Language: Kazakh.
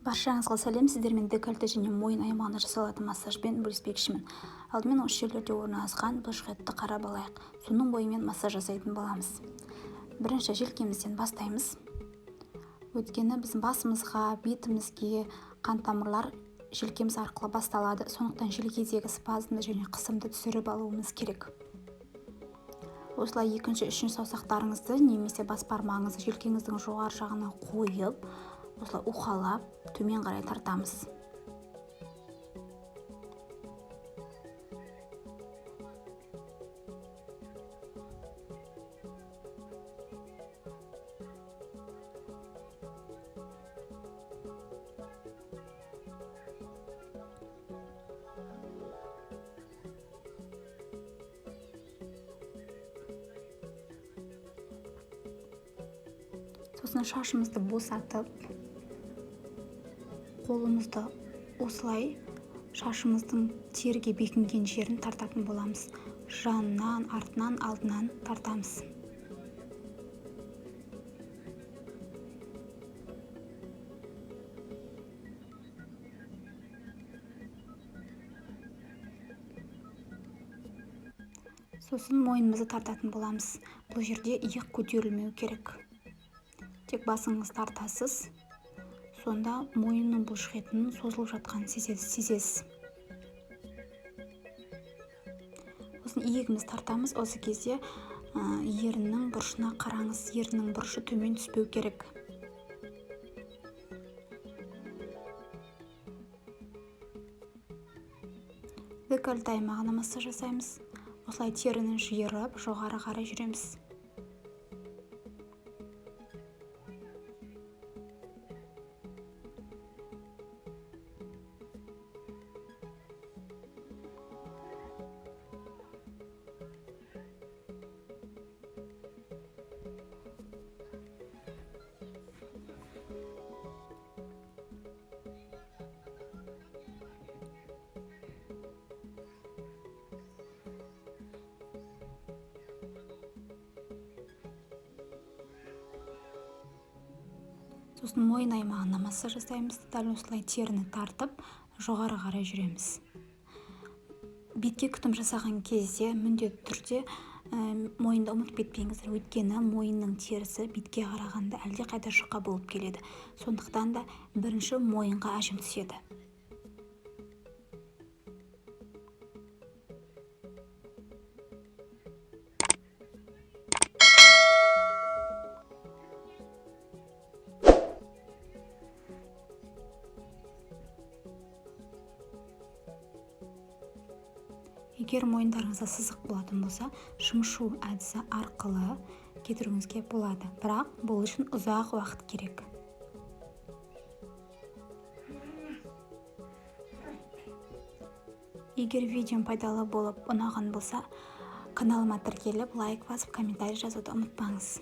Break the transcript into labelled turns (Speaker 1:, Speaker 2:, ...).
Speaker 1: Баршаңызға сәлем, сіздермен декольте және мойын аймағына жасалатын массажбен бөліспекшімін. Алдымен осы жерлерде орналасқан бұлшықетті қарап алайық. Соның бойымен массаж жасайтын боламыз. Бірінші желкемізден бастаймыз. Өйткені біздің басымызға, бетімізге қан тамырлар желкеміз арқылы басталады. Сондықтан желкедегі спазмды және қысымды түсіріп алуымыз керек. Осылай екінші, үшінші саусақтарыңызды немесе бас бармағыңызды желкеңіздің жоғары жағына қойып, осылай уқалап төмен қарай тартамыз. Сосын шашымызды босатып, қолымызды осылай шашымыздың терге бекінген жерін тартатын боламыз. Жанынан, артынан, алдынан тартамыз. Сосын мойнымызды тартатын боламыз. Бұл жерде иық көтерілмеу керек. Тек басыңыз тартасыз. Сонда мойынның бұлшықетінің созылып жатқанын сезесіз. Сосын иегіміз тартамыз. Осы кезде еріннің бұрышына қараңыз. Еріннің бұрышы төмен түспеу керек. Декольте аймағына массаж жасаймыз. Осылай терінің жиырып, жоғары қарай жүреміз. Сосын мойын аймағына массаж жасаймыз. Дәл осылай теріні тартып, жоғары қарай жүреміз. Бетке күтім жасаған кезде міндетті түрде мойынды ұмытып кетпеңіздер. Өйткені мойынның терісі бетке қарағанда әлде қайда жұқа болып келеді. Сондықтан да бірінші мойынға әжім түседі. Егер мойындарыңызда сызық болатын болса, шымшу әдісі арқылы кетіруіңізге болады. Бірақ бұл үшін ұзақ уақыт керек. Егер видеом пайдалы болып ұнаған болса, каналыма тіркеліп, лайк басып, комментарий жазуды ұмытпаңыз.